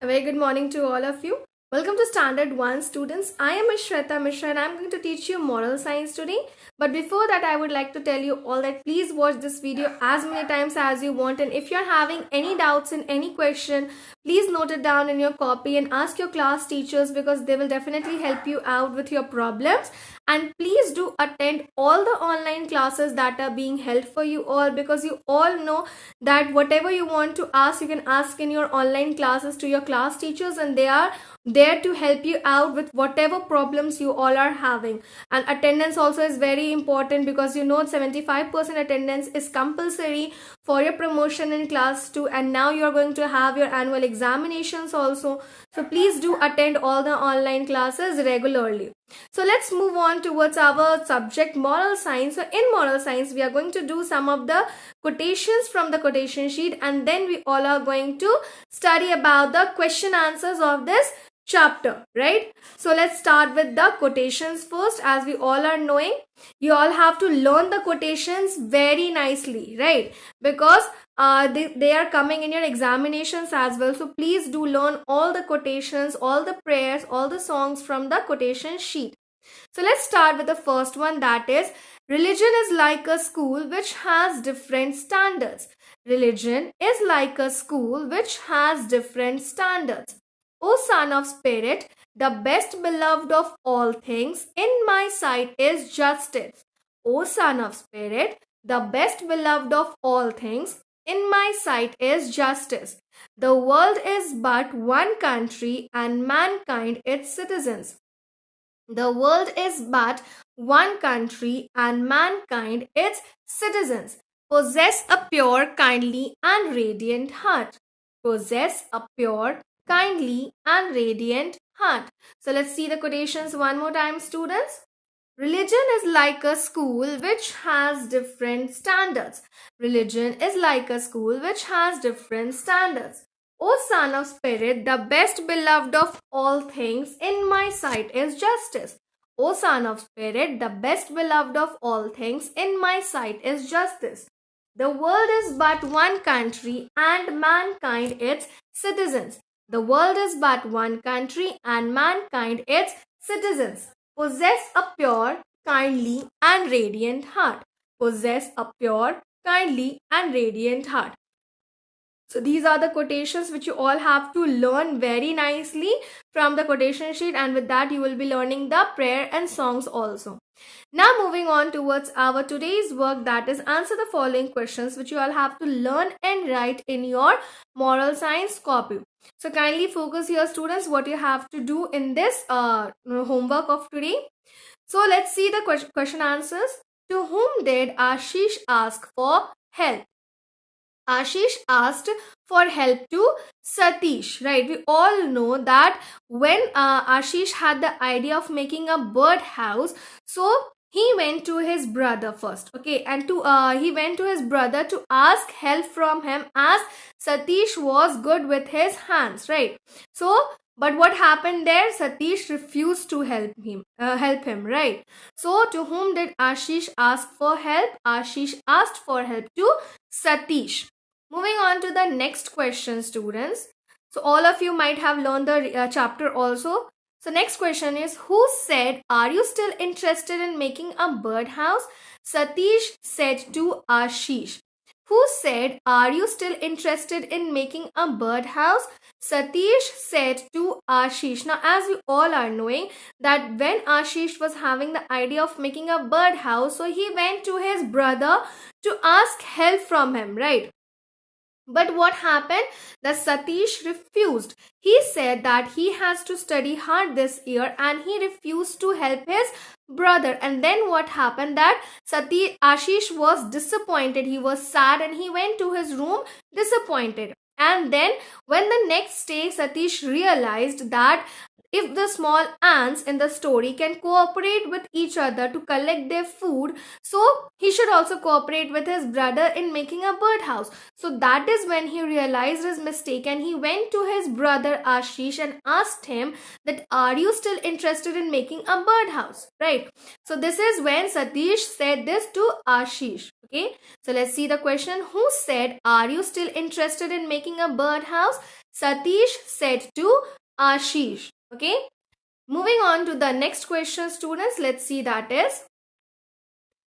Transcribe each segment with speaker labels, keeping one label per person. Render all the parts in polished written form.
Speaker 1: A very good morning to all of you. Welcome to Standard 1 students. I am Shweta Mishra and I am going to teach you moral science today. But before that, I would like to tell you all that please watch this video as many times as you want. And if you are having any doubts in any question, please note it down in your copy and ask your class teachers because they will definitely help you out with your problems. And please do attend all the online classes that are being held for you all, because you all know that whatever you want to ask, you can ask in your online classes to your class teachers, and they are there to help you out with whatever problems you all are having. And attendance also is very important, because 75% attendance is compulsory for your promotion in class 2, and now you are going to have your annual examinations also. So please do attend all the online classes regularly. So let's move on towards our subject, moral science. So in moral science, we are going to do some of the quotations from the quotation sheet, and then we all are going to study about the question answers of this chapter, right? So let's start with the quotations first. As we all are knowing, you all have to learn the quotations very nicely, right? Because they are coming in your examinations as well. So please do learn all the quotations, all the prayers, all the songs from the quotation sheet. So let's start with the first one, that is, religion is like a school which has different standards. Religion is like a school which has different standards. O son of spirit, the best beloved of all things, in my sight is justice. O son of spirit, the best beloved of all things, in my sight is justice. The world is but one country and mankind its citizens. The world is but one country and mankind its citizens. Possess a pure, kindly, and radiant heart. Possess a pure, kindly, and radiant heart. So let's see the quotations one more time, students. Religion is like a school which has different standards. Religion is like a school which has different standards. O son of spirit, the best beloved of all things, in my sight is justice. O son of spirit, the best beloved of all things, in my sight is justice. The world is but one country and mankind its citizens. The world is but one country and mankind its citizens. Possess a pure, kindly, and radiant heart. Possess a pure, kindly, and radiant heart. So these are the quotations which you all have to learn very nicely from the quotation sheet, and with that you will be learning the prayer and songs also. Now moving on towards our today's work, that is, answer the following questions which you all have to learn and write in your moral science copy. So kindly focus here, students, what you have to do in this homework of today. So let's see the question answers. To whom did Ashish ask for help? Ashish asked for help to Satish, right? We all know that when Ashish had the idea of making a bird house, so he went to his brother first, okay, and he went to his brother to ask help from him, as Satish was good with his hands, right? So but what happened there? Satish refused to help him, right? So to whom did Ashish ask for help? Ashish asked for help to Satish. Moving on to the next question, students. So all of you might have learned the chapter also. So next question is, who said, are you still interested in making a birdhouse? Satish said to Ashish. Who said, are you still interested in making a birdhouse? Satish said to Ashish. Now, as we all are knowing that when Ashish was having the idea of making a birdhouse, so he went to his brother to ask help from him, right? But what happened? That Satish refused. He said that he has to study hard this year, and he refused to help his brother. And then what happened? That Ashish was disappointed. He was sad and he went to his room disappointed. And then when the next day Satish realized that if the small ants in the story can cooperate with each other to collect their food, so he should also cooperate with his brother in making a birdhouse. So that is when he realized his mistake, and he went to his brother Ashish and asked him that, are you still interested in making a birdhouse, right? So this is when Satish said this to Ashish. Okay, so let's see the question. Who said, are you still interested in making a birdhouse? Satish said to Ashish. Okay, moving on to the next question, students. Let's see, that is,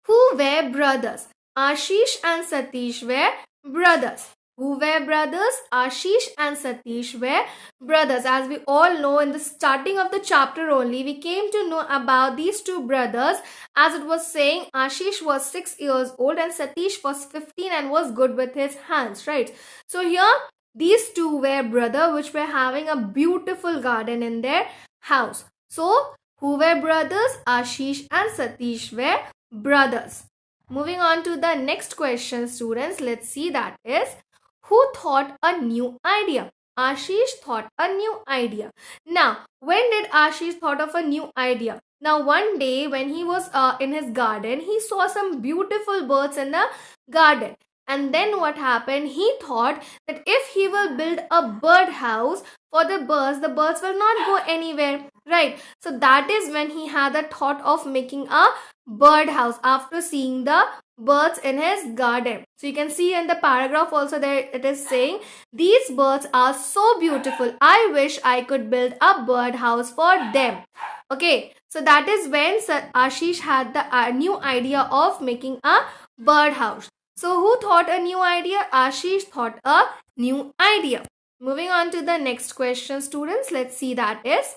Speaker 1: who were brothers? Ashish and Satish were brothers. Who were brothers? Ashish and Satish were brothers. As we all know, in the starting of the chapter only, we came to know about these two brothers. As it was saying, Ashish was 6 years old and Satish was 15 and was good with his hands, right? So here, these two were brothers which were having a beautiful garden in their house. So, who were brothers? Ashish and Satish were brothers. Moving on to the next question, students. Let's see, that is, who thought a new idea? Ashish thought a new idea. Now, when did Ashish thought of a new idea? Now, one day when he was in his garden, he saw some beautiful birds in the garden. And then what happened? He thought that if he will build a bird house for the birds will not go anywhere, right? So that is when he had the thought of making a bird house after seeing the birds in his garden. So you can see in the paragraph also there it is saying, these birds are so beautiful. I wish I could build a bird house for them. Okay, so that is when Ashish had the new idea of making a bird house. So who thought a new idea? Ashish thought a new idea. Moving on to the next question, students. Let's see, that is,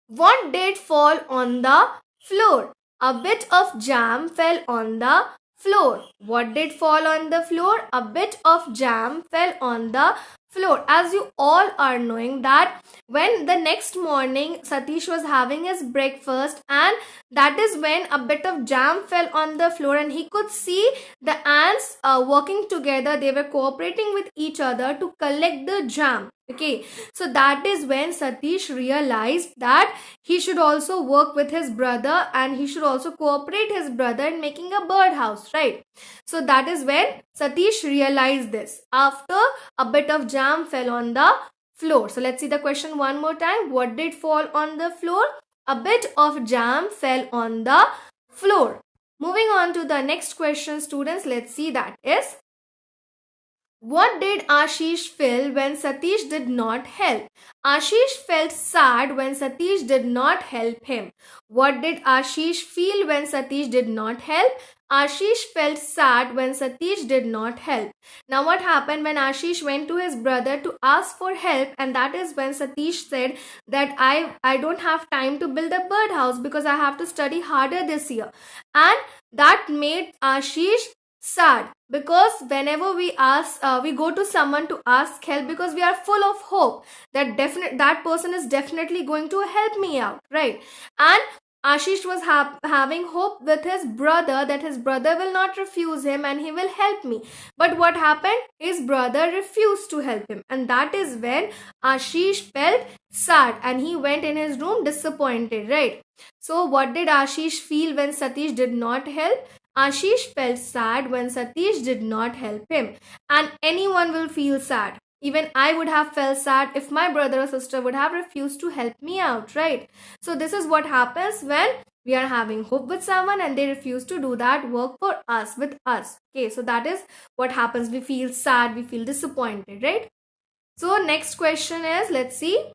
Speaker 1: what did fall on the floor? A bit of jam fell on the floor. What did fall on the floor? A bit of jam fell on the floor. As you all are knowing that when the next morning Satish was having his breakfast, and that is when a bit of jam fell on the floor and he could see the ants working together. They were cooperating with each other to collect the jam. Okay, so that is when Satish realized that he should also work with his brother and he should also cooperate his brother in making a birdhouse, right? So that is when Satish realized this after a bit of jam fell on the floor. So let's see the question one more time. What did fall on the floor? A bit of jam fell on the floor. Moving on to the next question, students. Let's see, that is, what did Ashish feel when Satish did not help? Ashish felt sad when Satish did not help him. What did Ashish feel when Satish did not help? Ashish felt sad when Satish did not help. Now what happened when Ashish went to his brother to ask for help, and that is when Satish said that I don't have time to build a birdhouse because I have to study harder this year. And that made Ashish sad, because whenever we go to someone to ask help because we are full of hope that that person is definitely going to help me out, right? And Ashish was having hope with his brother that his brother will not refuse him and he will help me. But what happened? His brother refused to help him, and that is when Ashish felt sad and he went in his room disappointed, right? So what did Ashish feel when Satish did not help? Ashish felt sad when Satish did not help him, and anyone will feel sad. Even I would have felt sad if my brother or sister would have refused to help me out, right? So this is what happens when we are having hope with someone and they refuse to do that work for us, with us. Okay, so that is what happens. We feel sad, we feel disappointed, right? So next question is, let's see.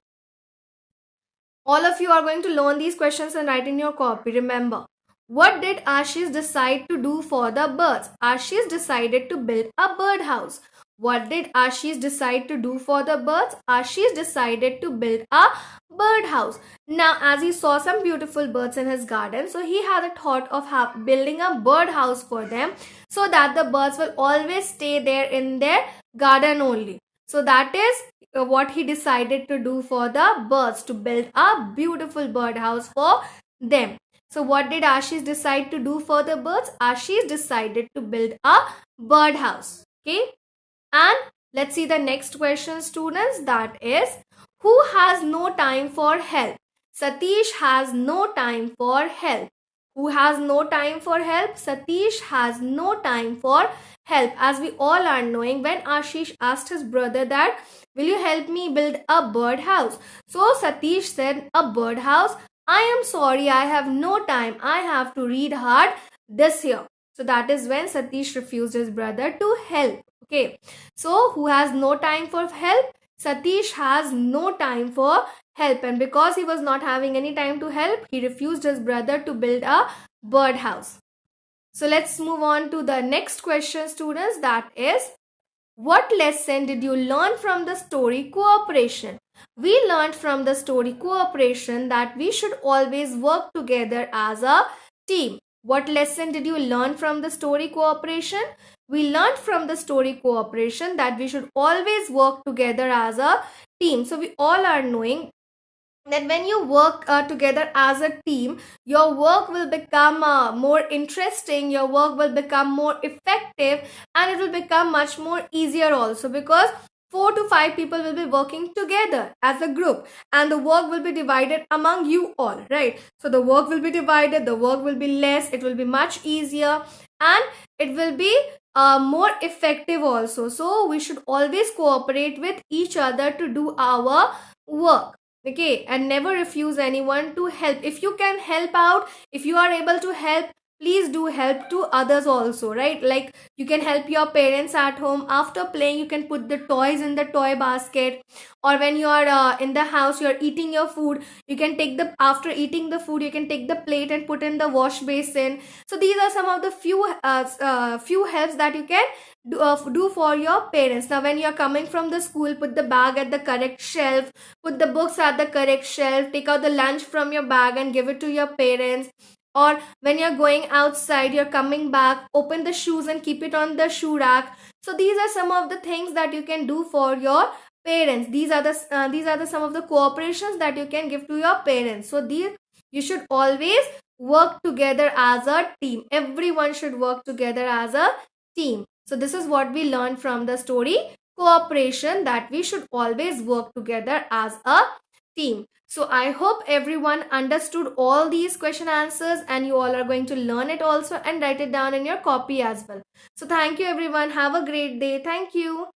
Speaker 1: All of you are going to learn these questions and write in your copy. Remember, what did Ashish decide to do for the birds? Ashish decided to build a birdhouse. What did Ashish decide to do for the birds? Ashish decided to build a birdhouse. Now, as he saw some beautiful birds in his garden, so he had a thought of building a birdhouse for them so that the birds will always stay there in their garden only. So that is what he decided to do for the birds, to build a beautiful birdhouse for them. So what did Ashish decide to do for the birds? Ashish decided to build a birdhouse. Okay. And let's see the next question, students. That is, Who has no time for help? Satish has no time for help. Who has no time for help? Satish has no time for help. As we all are knowing, when Ashish asked his brother that, will you help me build a birdhouse? So Satish said, a birdhouse? I am sorry, I have no time. I have to read hard this year. So that is when Satish refused his brother to help. Okay. So who has no time for help? Satish has no time for help, and because he was not having any time to help, he refused his brother to build a birdhouse. So let's move on to the next question, students. That is, what lesson did you learn from the story Cooperation? We learned from the story Cooperation that we should always work together as a team. What lesson did you learn from the story Cooperation? We learned from the story Cooperation that we should always work together as a team. So we all are knowing that when you work together as a team, your work will become more interesting, your work will become more effective, and it will become much more easier also, because 4 to 5 people will be working together as a group, and the work will be divided among you all, right? So the work will be divided, the work will be less, it will be much easier, and it will be more effective also. So we should always cooperate with each other to do our work. Okay, and never refuse anyone to help. If you can help out, if you are able to help, please do help to others also, right? Like, you can help your parents at home. After playing, you can put the toys in the toy basket, or when you are in the house, you are eating your food, you can take the, after eating the food, you can take the plate and put in the wash basin. So these are some of the few helps that you can do for your parents. Now when you are coming from the school, put the bag at the correct shelf, put the books at the correct shelf, take out the lunch from your bag and give it to your parents. Or when you're going outside, you're coming back, open the shoes and keep it on the shoe rack. So these are some of the things that you can do for your parents. These are the some of the cooperations that you can give to your parents. So these, you should always work together as a team. Everyone should work together as a team. So this is what we learned from the story Cooperation, that we should always work together as a team. So I hope everyone understood all these question answers, and you all are going to learn it also and write it down in your copy as well. So thank you everyone. Have a great day. Thank you.